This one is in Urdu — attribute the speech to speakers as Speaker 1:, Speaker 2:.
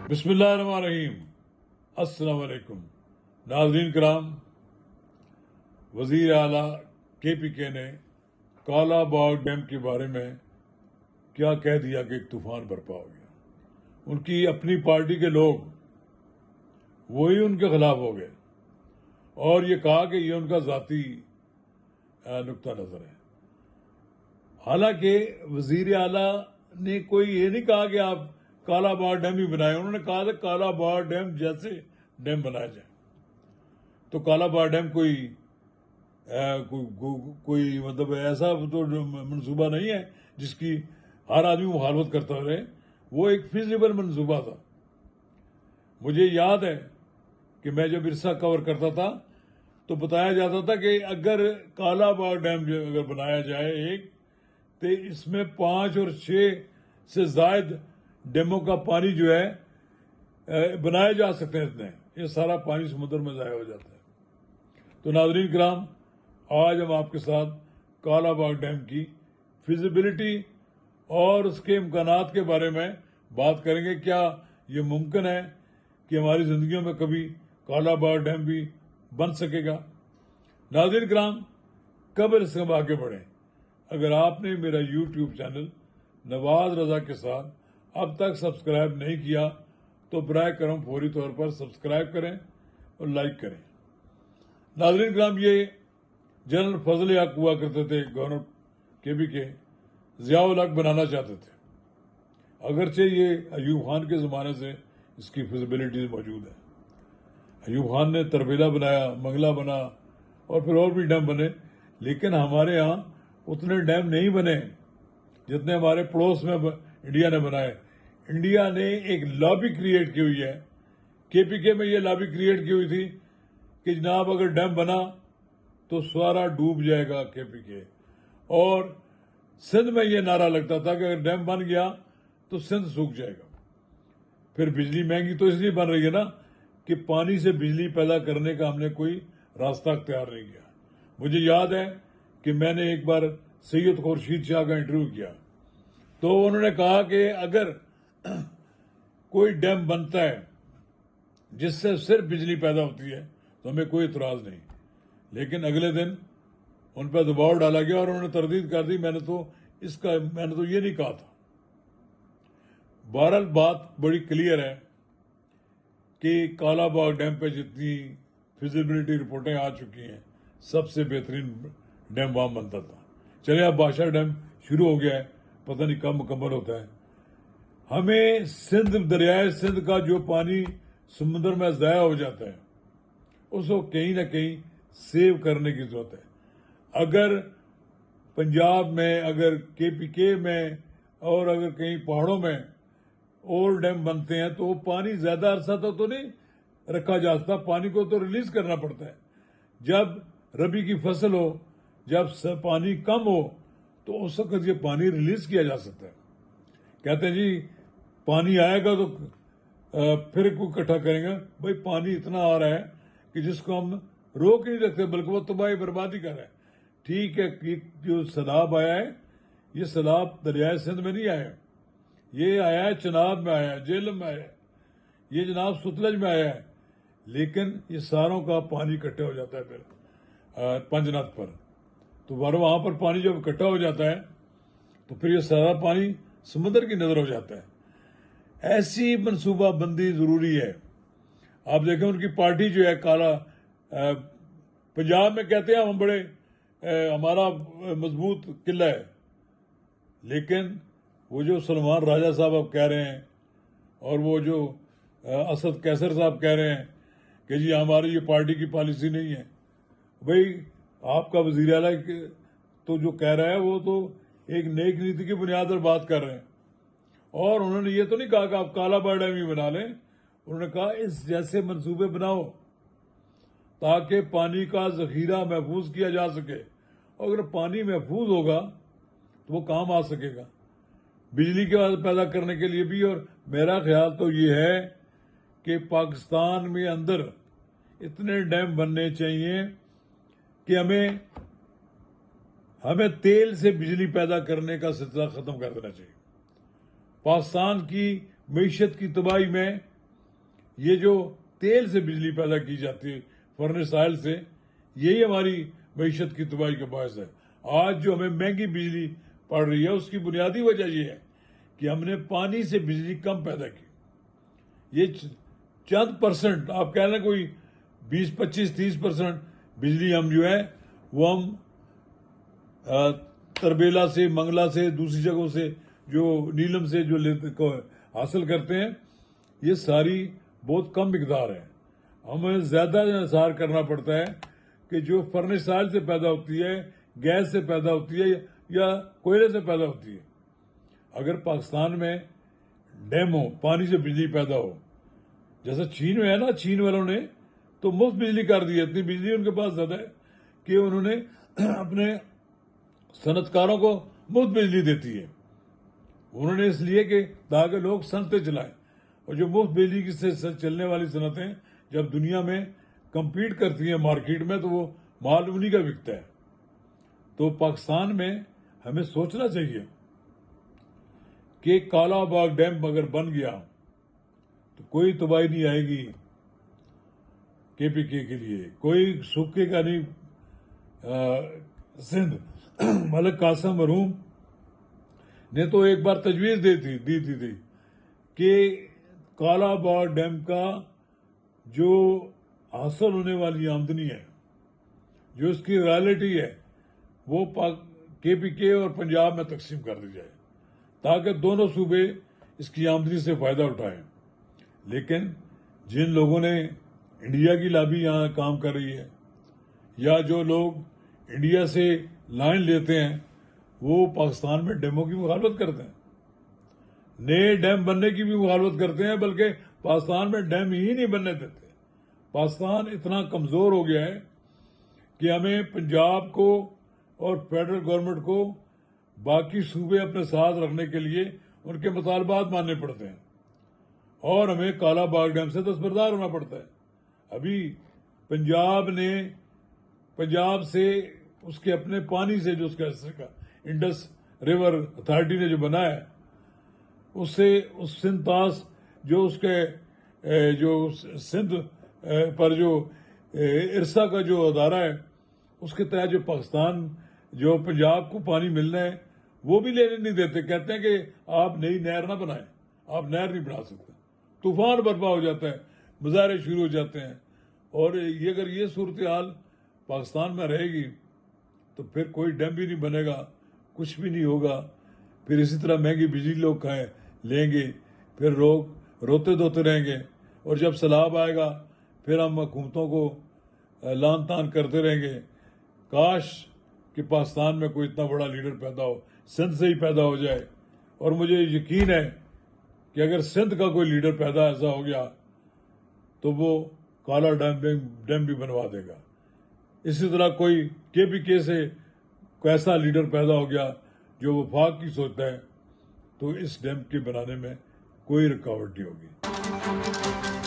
Speaker 1: بسم اللہ الرحمن الرحیم۔ السلام علیکم ناظرین کرام، وزیر اعلیٰ کے پی کے نے کالا باغ ڈیم کے بارے میں کیا کہہ دیا کہ ایک طوفان برپا ہو گیا۔ ان کی اپنی پارٹی کے لوگ وہی ان کے خلاف ہو گئے اور یہ کہا کہ یہ ان کا ذاتی نقطہ نظر ہے۔ حالانکہ وزیر اعلیٰ نے کوئی یہ نہیں کہا کہ آپ کالا باغ ڈیم ہی بنائے، انہوں نے کہا تھا کالا باغ ڈیم جیسے ڈیم بنایا جائے۔ تو کالا باغ ڈیم کوئی مطلب ایسا تو منصوبہ نہیں ہے جس کی ہر آدمی مخالفت کرتا رہے، وہ ایک فیزیبل منصوبہ تھا۔ مجھے یاد ہے کہ میں جب عرصہ کور کرتا تھا تو بتایا جاتا تھا کہ اگر کالا باغ ڈیم اگر بنایا جائے ایک، تو اس میں 5 اور 6 سے زائد ڈیموں کا پانی جو ہے بنائے جا سکتے ہیں، اتنے یہ سارا پانی سمندر میں ضائع ہو جاتا ہے۔ تو ناظرین کرام، آج ہم آپ کے ساتھ کالا باغ ڈیم کی فیزیبلٹی اور اس کے امکانات کے بارے میں بات کریں گے۔ کیا یہ ممکن ہے کہ ہماری زندگیوں میں کبھی کالا باغ ڈیم بھی بن سکے گا؟ ناظرین کرام، قبل سے ہم آگے بڑھیں، اگر آپ نے میرا یوٹیوب چینل نواز رضا کے ساتھ اب تک سبسکرائب نہیں کیا تو برائے کرم فوری طور پر سبسکرائب کریں اور لائک کریں۔ ناظرین کرام، یہ جنرل فضل حق ہوا کرتے تھے گورنر کے پی کے، ضیاء الحق بنانا چاہتے تھے، اگرچہ یہ ایوب خان کے زمانے سے اس کی فیزیبلٹی موجود ہے۔ ایوب خان نے تربیلا بنایا، منگلہ بنا اور پھر اور بھی ڈیم بنے، لیکن ہمارے ہاں اتنے ڈیم نہیں بنے جتنے ہمارے پڑوس میں انڈیا نے بنائے۔ انڈیا نے ایک لابی کریٹ کی ہوئی ہے، کے پی کے میں یہ لابی کریٹ کی ہوئی تھی کہ جناب اگر ڈیم بنا تو سارا ڈوب جائے گا کے پی کے، اور سندھ میں یہ نعرہ لگتا تھا کہ اگر ڈیم بن گیا تو سندھ سوکھ جائے گا۔ پھر بجلی مہنگی تو اس لیے بن رہی ہے نا کہ پانی سے بجلی پیدا کرنے کا ہم نے کوئی راستہ اختیار نہیں کیا۔ مجھے یاد ہے کہ میں نے ایک بار سید خورشید شاہ کا انٹرویو کیا تو انہوں نے کہا کہ اگر کوئی ڈیم بنتا ہے جس سے صرف بجلی پیدا ہوتی ہے تو ہمیں کوئی اعتراض نہیں، لیکن اگلے دن ان پہ دباؤ ڈالا گیا اور انہوں نے تردید کر دی، میں نے تو یہ نہیں کہا تھا۔ بہرحال بات بڑی کلیئر ہے کہ کالا باغ ڈیم پہ جتنی فیزیبلٹی رپورٹیں آ چکی ہیں، سب سے بہترین ڈیم وہاں بنتا تھا۔ چلے اب بادشاہ ڈیم شروع ہو گیا ہے، پتہ نہیں کب مکمل ہوتا ہے۔ ہمیں دریائے سندھ کا جو پانی سمندر میں ضائع ہو جاتا ہے اس کو کہیں نہ کہیں سیو کرنے کی ضرورت ہے۔ اگر پنجاب میں، اگر کے پی کے میں اور اگر کہیں پہاڑوں میں اور ڈیم بنتے ہیں تو وہ پانی زیادہ عرصہ تو نہیں رکھا جا سکتا، پانی کو تو ریلیز کرنا پڑتا ہے۔ جب ربی کی فصل ہو، جب پانی کم ہو تو اس وقت یہ پانی ریلیز کیا جا سکتا ہے۔ کہتے ہیں جی پانی آئے گا تو پھر کو اکٹھا کریں گے۔ بھائی پانی اتنا آ رہا ہے کہ جس کو ہم روک نہیں رکھتے، بلکہ وہ تباہی بربادی کر رہا ہے۔ ٹھیک ہے کہ جو سیلاب آیا ہے، یہ سیلاب دریائے سندھ میں نہیں آیا، یہ آیا ہے چناب میں، آیا ہے جہلم میں، آیا ہے یہ جناب ستلج میں آیا ہے، لیکن یہ ساروں کا پانی اکٹھا ہو جاتا ہے پھر پنجنت پر، تو وہاں پر پانی جب اکٹھا ہو جاتا ہے تو پھر یہ سارا پانی سمندر کی نظر ہو جاتا ہے۔ ایسی منصوبہ بندی ضروری ہے۔ آپ دیکھیں ان کی پارٹی جو ہے پنجاب میں کہتے ہیں ہم بڑے ہمارا مضبوط قلعہ ہے، لیکن وہ جو سلمان راجہ صاحب اب کہہ رہے ہیں اور وہ جو اسد کیسر صاحب کہہ رہے ہیں کہ جی ہماری یہ پارٹی کی پالیسی نہیں ہے، بھئی آپ کا وزیر اعلیٰ تو جو کہہ رہا ہے وہ تو ایک نیک نیتی کی بنیاد پر بات کر رہے ہیں، اور انہوں نے یہ تو نہیں کہا کہ آپ کالا باغ ڈیم ہی بنا لیں، انہوں نے کہا اس جیسے منصوبے بناؤ تاکہ پانی کا ذخیرہ محفوظ کیا جا سکے، اور اگر پانی محفوظ ہوگا تو وہ کام آ سکے گا بجلی کے پیدا کرنے کے لیے بھی۔ اور میرا خیال تو یہ ہے کہ پاکستان میں اندر اتنے ڈیم بننے چاہیے کہ ہمیں تیل سے بجلی پیدا کرنے کا سلسلہ ختم کر دینا چاہیے۔ پاکستان کی معیشت کی تباہی میں یہ جو تیل سے بجلی پیدا کی جاتی ہے فرنس آئل سے، یہی ہماری معیشت کی تباہی کا باعث ہے۔ آج جو ہمیں مہنگی بجلی پڑ رہی ہے اس کی بنیادی وجہ یہ ہے کہ ہم نے پانی سے بجلی کم پیدا کی۔ یہ چند پرسنٹ، آپ کہہ لیں کوئی 20 25 30% بجلی ہم جو ہے وہ ہم تربیلا سے، منگلا سے، دوسری جگہوں سے، جو نیلم سے جو حاصل کرتے ہیں، یہ ساری بہت کم مقدار ہے۔ ہمیں زیادہ انحصار کرنا پڑتا ہے کہ جو فرنس آئل سے پیدا ہوتی ہے، گیس سے پیدا ہوتی ہے یا کوئلے سے پیدا ہوتی ہے۔ اگر پاکستان میں ڈیم ہو، پانی سے بجلی پیدا ہو، جیسا چین میں ہے نا، چین والوں نے تو مفت بجلی کر دی ہے، اتنی بجلی ان کے پاس زیادہ ہے کہ انہوں نے اپنے صنعت کاروں کو مفت بجلی دیتی ہے۔ انہوں نے اس لیے کہ تاکہ لوگ صنعتیں چلائیں، اور جو مفت بجلی کی سے چلنے والی صنعتیں جب دنیا میں کمپیٹ کرتی ہیں مارکیٹ میں تو وہ مال انہی کا بکتا ہے۔ تو پاکستان میں ہمیں سوچنا چاہیے کہ کالا باغ ڈیم اگر بن گیا تو کوئی تباہی نہیں آئے گی KPK کے لیے، کوئی سوکھے کا نہیں۔ سندھ ملک قاسم مرحوم نے تو ایک بار تجویز دی تھی کہ کالا باغ ڈیم کا جو حاصل ہونے والی آمدنی ہے، جو اس کی رائلٹی ہے، وہ KPK اور پنجاب میں تقسیم کر دی جائے تاکہ دونوں صوبے اس کی آمدنی سے فائدہ اٹھائیں۔ لیکن جن لوگوں نے انڈیا کی لابی یہاں کام کر رہی ہے، یا جو لوگ انڈیا سے لائن لیتے ہیں، وہ پاکستان میں ڈیموں کی مخالفت کرتے ہیں، نئے ڈیم بننے کی بھی مخالفت کرتے ہیں، بلکہ پاکستان میں ڈیم ہی نہیں بننے دیتے۔ پاکستان اتنا کمزور ہو گیا ہے کہ ہمیں پنجاب کو اور فیڈرل گورنمنٹ کو باقی صوبے اپنے ساتھ رکھنے کے لیے ان کے مطالبات ماننے پڑتے ہیں، اور ہمیں کالا باغ ڈیم سے دستبردار ہونا پڑتا ہے۔ ابھی پنجاب سے اس کے اپنے پانی سے جو اس کا انڈس ریور اتھارٹی نے جو بنایا ہے، اس سے اس سندھ طاس جو اس کے جو سندھ پر جو ارسا کا جو ادارہ ہے، اس کے تحت جو پاکستان جو پنجاب کو پانی ملنا ہے وہ بھی لینے نہیں دیتے، کہتے ہیں کہ آپ نئی نہر نہ بنائیں، آپ نہر نہیں بنا سکتے۔ طوفان برپا ہو جاتا ہے، مظاہرے شروع ہو جاتے ہیں، اور اگر یہ صورتحال پاکستان میں رہے گی تو پھر کوئی ڈیم بھی نہیں بنے گا، کچھ بھی نہیں ہوگا۔ پھر اسی طرح مہنگی بجلی لوگ لیں گے، پھر لوگ روتے دھوتے رہیں گے، اور جب سیلاب آئے گا پھر ہم حکومتوں کو لان تان کرتے رہیں گے۔ کاش کہ پاکستان میں کوئی اتنا بڑا لیڈر پیدا ہو، سندھ سے ہی پیدا ہو جائے، اور مجھے یقین ہے کہ اگر سندھ کا کوئی لیڈر پیدا ایسا ہو گیا تو وہ کالا ڈیم بھی بنوا دے گا۔ اسی طرح کوئی KPK سے کوئی ایسا لیڈر پیدا ہو گیا جو وفاق کی سوچتا ہے تو اس ڈیم کے بنانے میں کوئی رکاوٹ نہیں ہوگی۔